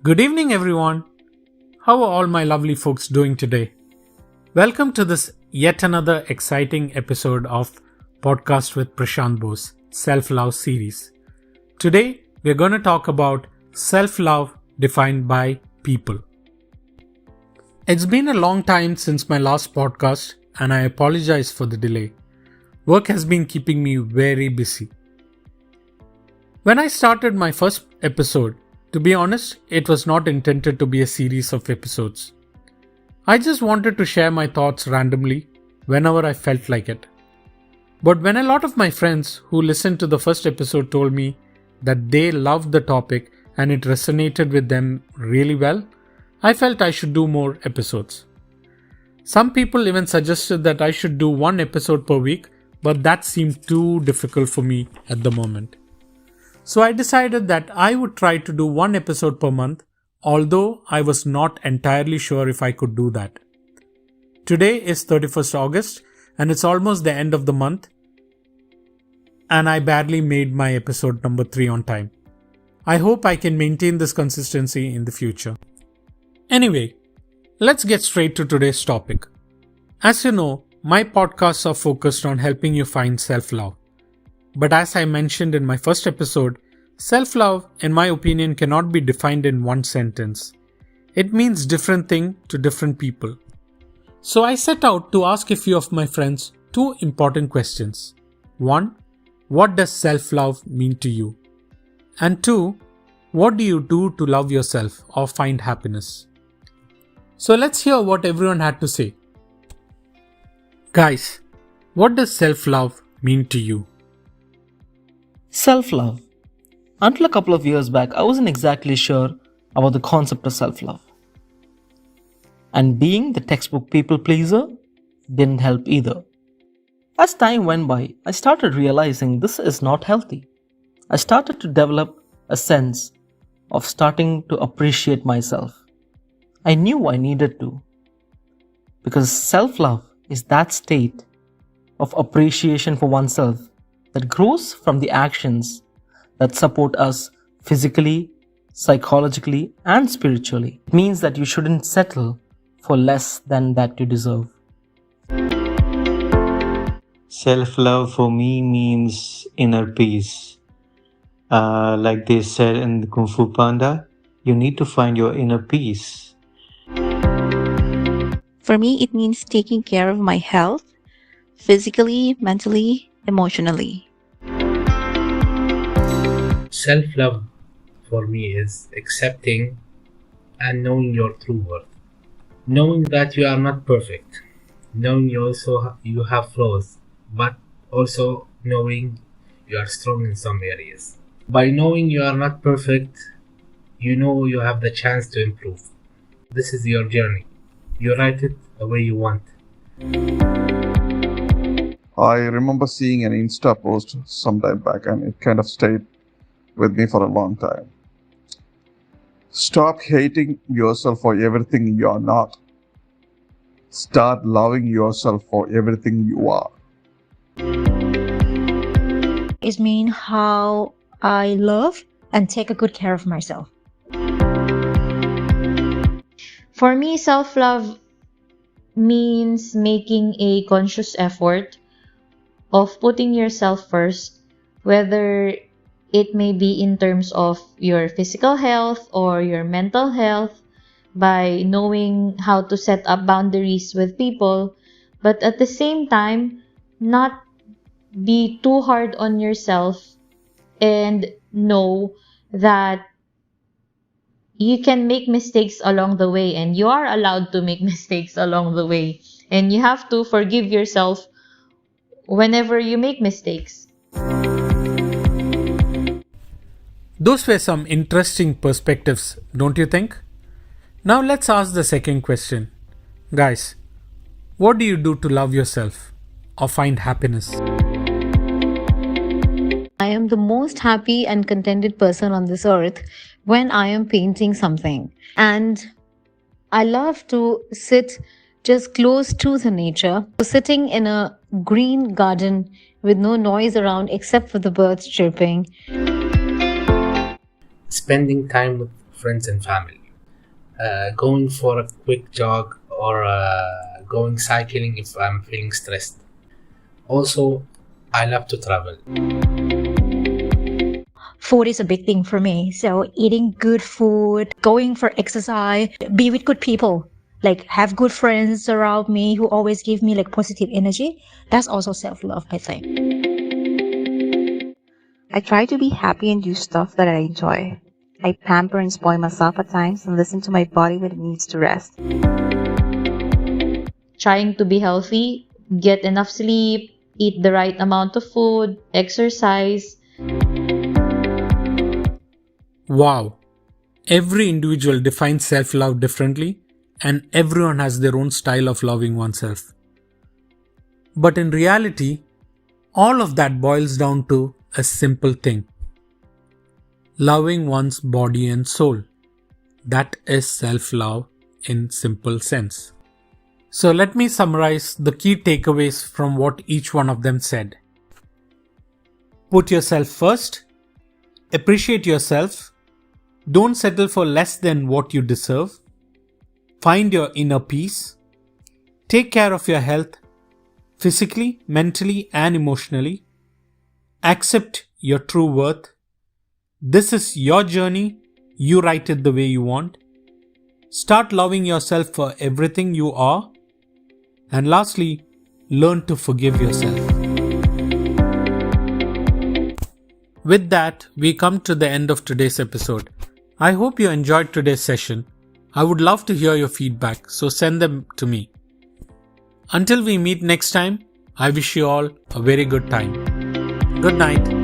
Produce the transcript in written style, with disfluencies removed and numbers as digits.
Good evening, everyone. How are all my lovely folks doing today? Welcome to this yet another exciting episode of Podcast with Prasanth Bose Self-Love series. Today, we're going to talk about self-love defined by people. It's been a long time since my last podcast, and I apologize for the delay. Work has been keeping me very busy. When I started my first episode, to be honest, it was not intended to be a series of episodes. I just wanted to share my thoughts randomly whenever I felt like it. But when a lot of my friends who listened to the first episode told me that they loved the topic and it resonated with them really well, I felt I should do more episodes. Some people even suggested that I should do one episode per week, but that seemed too difficult for me at the moment. So I decided that I would try to do one episode per month, although I was not entirely sure if I could do that. Today is 31st August and it's almost the end of the month, and I barely made my episode number 3 on time. I hope I can maintain this consistency in the future. Anyway, let's get straight to today's topic. As you know, my podcasts are focused on helping you find self-love. But as I mentioned in my first episode, self-love, in my opinion, cannot be defined in one sentence. It means different things to different people. So I set out to ask a few of my friends 2 important questions. 1. What does self-love mean to you? And 2. What do you do to love yourself or find happiness? So let's hear what everyone had to say. Guys, what does self-love mean to you? Self-love. Until a couple of years back, I wasn't exactly sure about the concept of self-love. And being the textbook people pleaser didn't help either. As time went by, I started realizing this is not healthy. I started to develop a sense of starting to appreciate myself. I knew I needed to. Because self-love is that state of appreciation for oneself that grows from the actions that support us physically, psychologically, and spiritually. It means that you shouldn't settle for less than that you deserve. Self-love for me means inner peace. Like they said in the Kung Fu Panda, you need to find your inner peace. For me, it means taking care of my health, physically, mentally, emotionally. Self-love for me is accepting and knowing your true worth. Knowing that you are not perfect. Knowing you have flaws, but also knowing you are strong in some areas. By knowing you are not perfect, you know you have the chance to improve. This is your journey. You write it the way you want. I remember seeing an Insta post some time back and it kind of stayed with me for a long time. Stop hating yourself for everything you are not. Start loving yourself for everything you are. It means how I love and take a good care of myself. For me, self-love means making a conscious effort of putting yourself first, whether it may be in terms of your physical health or your mental health, by knowing how to set up boundaries with people, but at the same time, not be too hard on yourself and know that you can make mistakes along the way and you are allowed to make mistakes along the way, and you have to forgive yourself whenever you make mistakes. Those were some interesting perspectives, don't you think? Now let's ask the second question. Guys, what do you do to love yourself or find happiness? I am the most happy and contented person on this earth when I am painting something. And I love to sit just close to the nature, sitting in a green garden with no noise around except for the birds chirping. Spending time with friends and family. Going for a quick jog or going cycling if I'm feeling stressed. Also, I love to travel. Food is a big thing for me. So eating good food, going for exercise, be with good people, like have good friends around me who always give me like positive energy. That's also self-love, I think. I try to be happy and do stuff that I enjoy. I pamper and spoil myself at times and listen to my body when it needs to rest. Trying to be healthy, get enough sleep, eat the right amount of food, exercise. Wow. Every individual defines self-love differently, and everyone has their own style of loving oneself. But in reality, all of that boils down to a simple thing. Loving one's body and soul. That is self-love in simple sense. So let me summarize the key takeaways from what each one of them said. Put yourself first. Appreciate yourself. Don't settle for less than what you deserve. Find your inner peace. Take care of your health, physically, mentally, and emotionally. Accept your true worth. This is your journey. You write it the way you want. Start loving yourself for everything you are. And lastly, learn to forgive yourself. With that, we come to the end of today's episode. I hope you enjoyed today's session. I would love to hear your feedback, so send them to me. Until we meet next time, I wish you all a very good time. Good night.